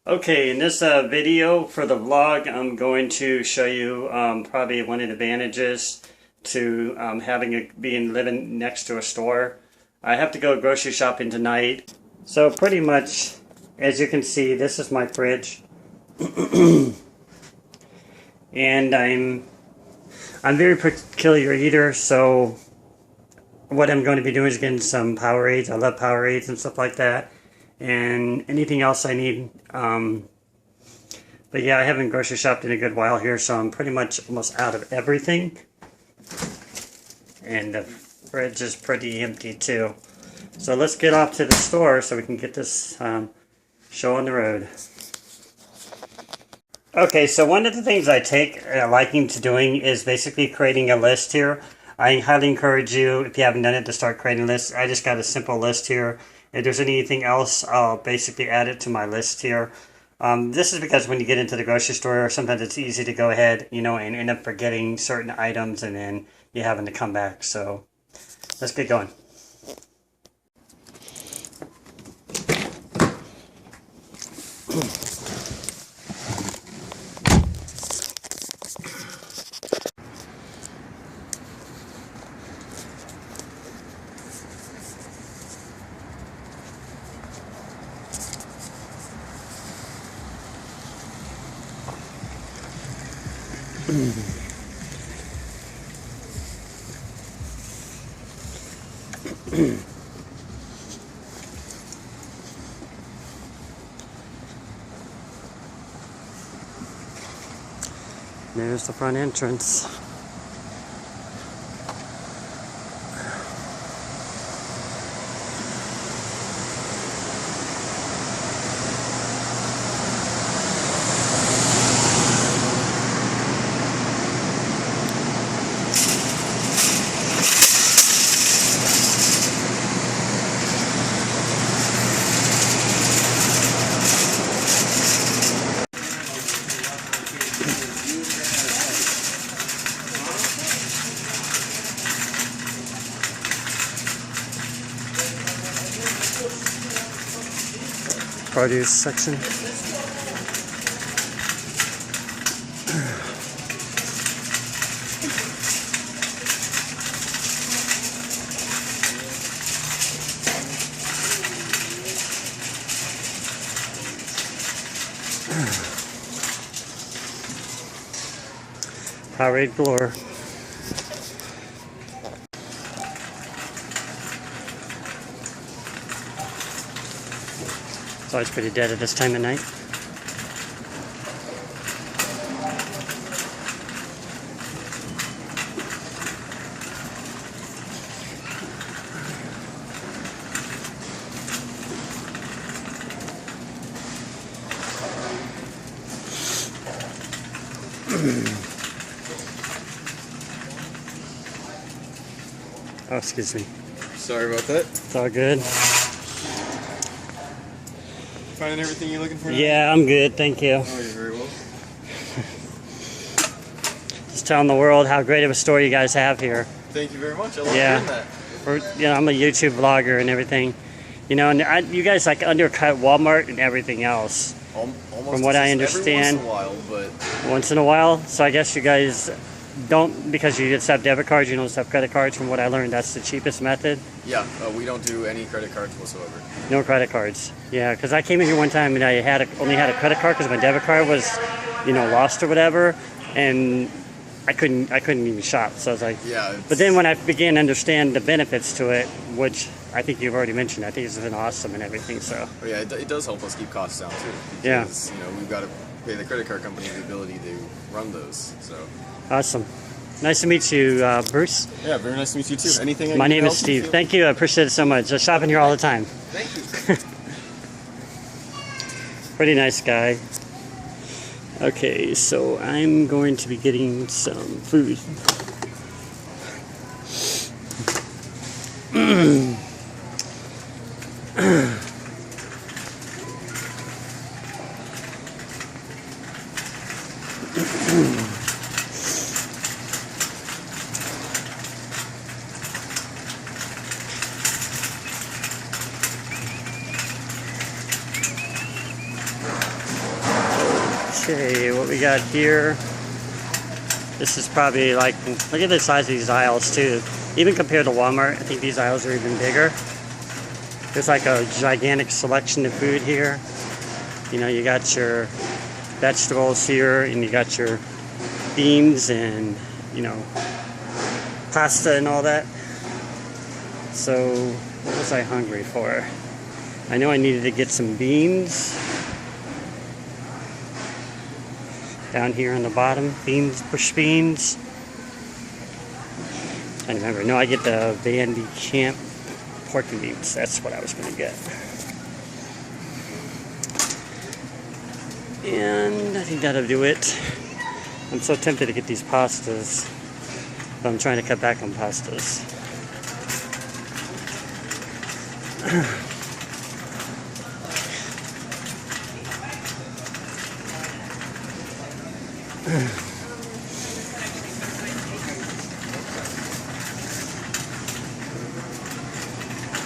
Okay, in this video for the vlog, I'm going to show you probably one of the advantages to being living next to a store. I have to go grocery shopping tonight, so pretty much, as you can see, this is my fridge, and I'm very peculiar eater. So what I'm going to be doing is getting some Powerades. I love Powerades and stuff like that, and anything else I need. But yeah, I haven't grocery shopped in a good while here, so I'm pretty much almost out of everything. And the fridge is pretty empty too. So let's get off to the store so we can get this show on the road. Okay, so one of the things I take a liking to doing is basically creating a list here. I highly encourage you, if you haven't done it, to start creating lists. I just got a simple list here. If there's anything else, I'll basically add it to my list here. This is because when you get into the grocery store, sometimes it's easy to go ahead, and end up forgetting certain items, and then you're having to come back. So let's get going. There's the front entrance. Produce section. Powerade galore. It's always pretty dead at this time of night. Oh, excuse me. Sorry about that. It's all good. Finding everything you're looking for now? Yeah, I'm good, thank you. Oh, you're very well. Just telling the world how great of a store you guys have here. Thank you very much. I love hearing that. I'm a YouTube vlogger and everything. And you guys undercut Walmart and everything else. Almost from what I understand. every once in a while, but... Once in a while? So I guess you guys don't, because you just have debit cards, you don't just have credit cards. From what I learned, that's the cheapest method. Yeah, we don't do any credit cards whatsoever. No credit cards. Yeah, because I came in here one time and I only had a credit card because my debit card was, lost or whatever, and I couldn't even shop. So I was like, yeah. But then when I began to understand the benefits to it, which I think you've already mentioned, I think it's been awesome and everything. So. Oh, yeah, it does help us keep costs down too. Because, we've got to pay the credit card company the ability to run those. So. Awesome. Nice to meet you, Bruce. Yeah, very nice to meet you too. Anything? My name is Steve. Thank you. I appreciate it so much. I shop in here all the time. Thank you. Pretty nice guy. Okay, so I'm going to be getting some food. Okay, what we got here. This is probably like, look at the size of these aisles too. Even compared to Walmart, I think these aisles are even bigger. There's like a gigantic selection of food here. You know, you got your vegetables here, and you got your beans and, you know, pasta and all that. So, what was I hungry for? I know I needed to get some beans. Down here on the bottom, beans, bush beans. I remember. No, I get the Van de Camp pork and beans. That's what I was going to get. And I think that'll do it. I'm so tempted to get these pastas, but I'm trying to cut back on pastas.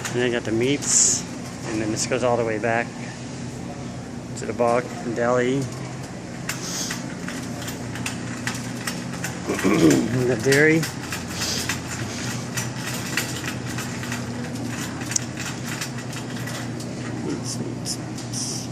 And then I got the meats, and then this goes all the way back to the bulk deli. And the dairy. Meats.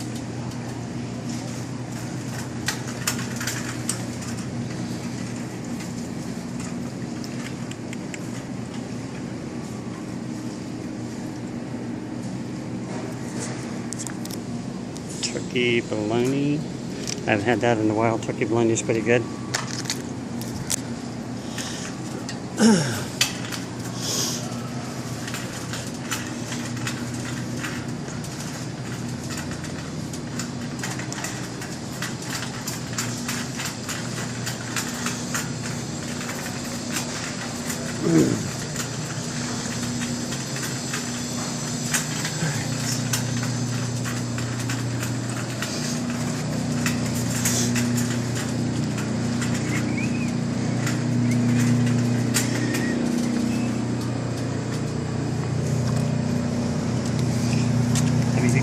Turkey bologna. I haven't had that in a while. Turkey bologna is pretty good.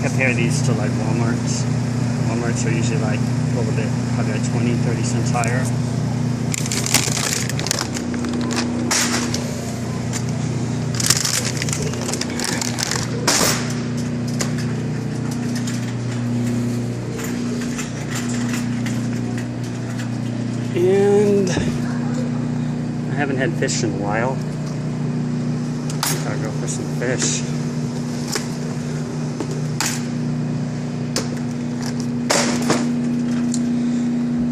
Compare these to like Walmart's. Walmart's are usually like a little bit, probably like 20, 30 cents higher. And I haven't had fish in a while. I'll go for some fish.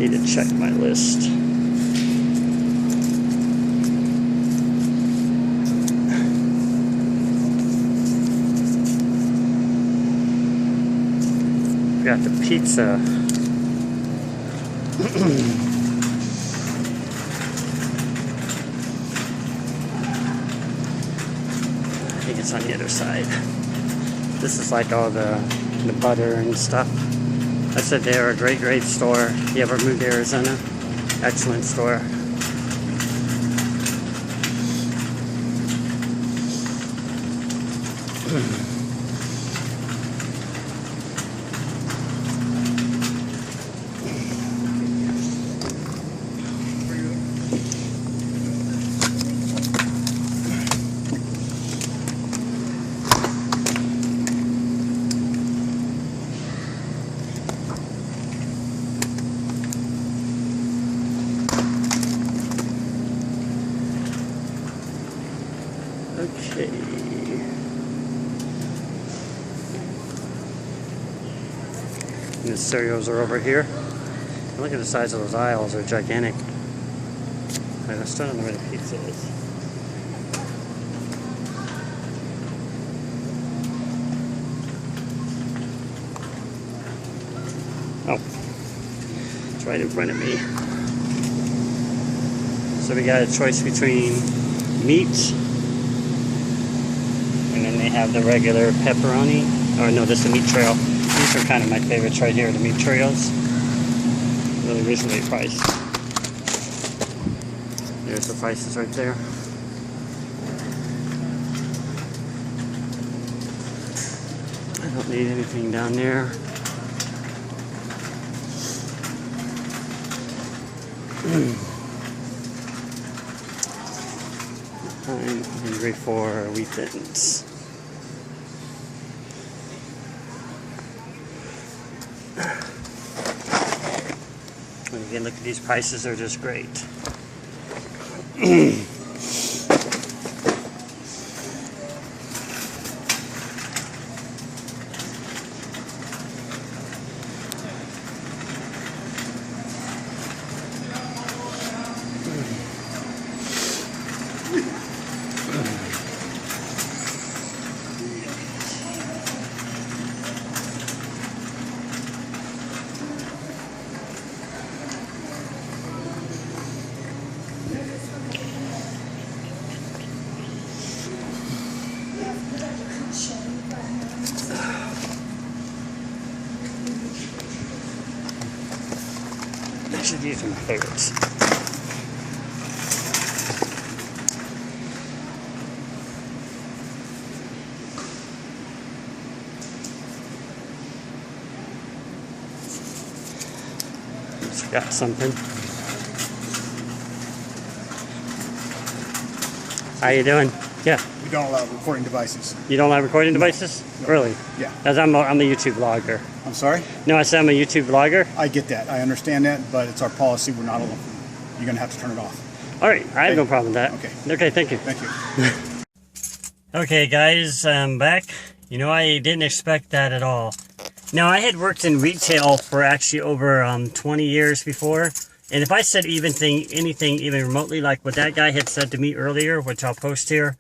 Need to check my list. Got the pizza. I think it's on the other side. This is like all the butter and stuff. I said they're a great store. If you ever moved to Arizona, excellent store. Okay. And the cereals are over here. Look at the size of those aisles, they're gigantic. I still don't know where the pizza is. Oh, it's right in front of me. So we got a choice between meat, and then they have the regular pepperoni. Or no, this is the meat trail. These are kind of my favorites right here, the meat trails. Really reasonably priced. There's the prices right there. I don't need anything down there. I'm hungry for wheat thins. And again, look at these prices, they're just great. Actually, these are my favorites. Just got something. How you doing? Yeah. We don't allow recording devices. You don't allow recording devices? No. Really? Yeah. As I'm a YouTube vlogger. I'm sorry? No, I said I'm a YouTube vlogger. I get that. I understand that, but it's our policy. We're not allowed. You're going to have to turn it off. All right. I have Okay. no problem with that. Okay. Okay, thank you. Thank you. Okay, guys, I'm back. You know, I didn't expect that at all. Now, I had worked in retail for actually over 20 years before. And if I said anything even remotely like what that guy had said to me earlier, which I'll post here,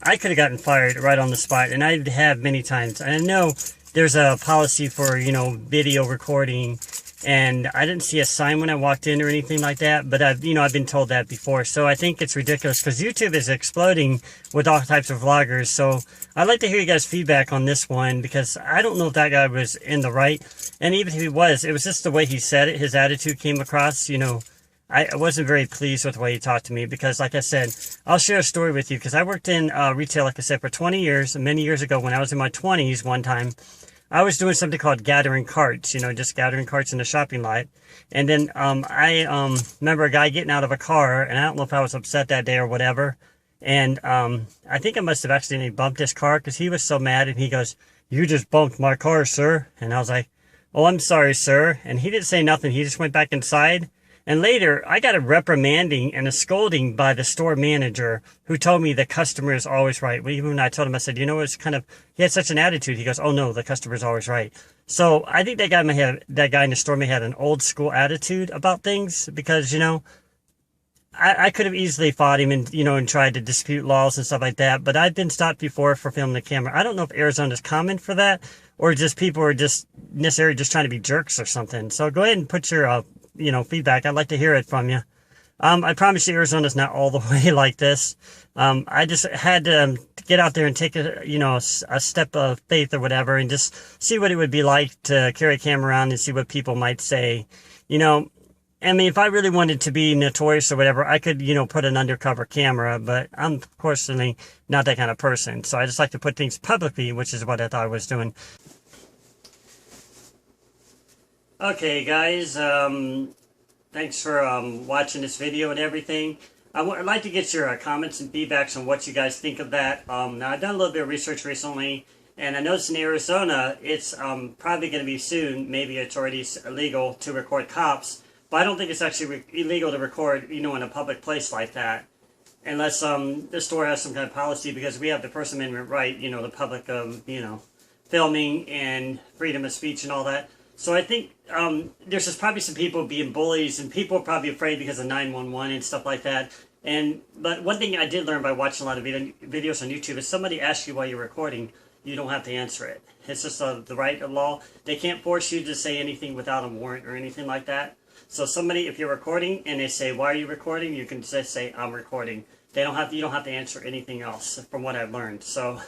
I could have gotten fired right on the spot. And I have many times. And I know there's a policy for, you know, video recording. And I didn't see a sign when I walked in or anything like that. But I've been told that before. So I think it's ridiculous because YouTube is exploding with all types of vloggers. So I'd like to hear you guys' feedback on this one because I don't know if that guy was in the right. And even if he was, it was just the way he said it. His attitude came across, you know. I wasn't very pleased with the way he talked to me because, like I said, I'll share a story with you because I worked in retail, like I said, for 20 years. And many years ago when I was in my 20s one time, I was doing something called gathering carts, you know, just gathering carts in the shopping lot. And then I remember a guy getting out of a car, and I don't know if I was upset that day or whatever. And I think I must have accidentally bumped his car because he was so mad. And he goes, "You just bumped my car, sir." And I was like, "Oh, I'm sorry, sir." And he didn't say nothing. He just went back inside. And later, I got a reprimanding and a scolding by the store manager who told me the customer is always right. Well, even when I told him, I said, you know, it's kind of, he had such an attitude. He goes, "Oh no, the customer is always right." So I think that guy in the store may have an old school attitude about things because, you know, I could have easily fought him and, you know, and tried to dispute laws and stuff like that. But I've been stopped before for filming the camera. I don't know if Arizona's common for that or just people are just necessarily just trying to be jerks or something. So go ahead and put your, feedback. I'd like to hear it from you. I promise you Arizona's not all the way like this. I just had to get out there and take a step of faith or whatever and just see what it would be like to carry a camera around and see what people might say. You know, I mean, if I really wanted to be notorious or whatever, I could, you know, put an undercover camera, but I'm personally not that kind of person. So I just like to put things publicly, which is what I thought I was doing. Okay, guys, thanks for watching this video and everything. I'd like to get your comments and feedbacks on what you guys think of that. Now, I've done a little bit of research recently, and I noticed in Arizona, it's probably going to be soon, maybe it's already illegal to record cops, but I don't think it's actually illegal to record, you know, in a public place like that. Unless the store has some kind of policy, because we have the First Amendment right, you know, the public, filming and freedom of speech and all that. So I think there's just probably some people being bullies, and people are probably afraid because of 911 and stuff like that. But one thing I did learn by watching a lot of videos on YouTube is somebody asks you while you're recording, you don't have to answer it. It's just the right of law. They can't force you to say anything without a warrant or anything like that. So somebody, if you're recording and they say, "Why are you recording?" you can just say, "I'm recording." You don't have to answer anything else, from what I've learned. So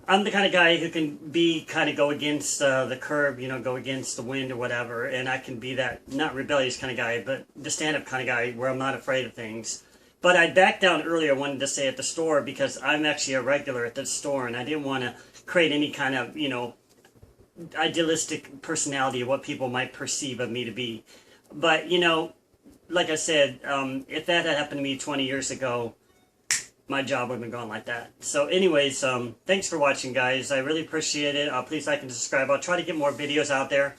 I'm the kind of guy who can go against the curb, you know, go against the wind or whatever, and I can be that, not rebellious kind of guy, but the stand-up kind of guy where I'm not afraid of things. But I backed down earlier, I wanted to say at the store, because I'm actually a regular at the store, and I didn't want to create any kind of, you know, idealistic personality of what people might perceive of me to be. But, you know, like I said, if that had happened to me 20 years ago, my job would have been gone like that. So anyways, thanks for watching, guys. I really appreciate it. Please like and subscribe. I'll try to get more videos out there.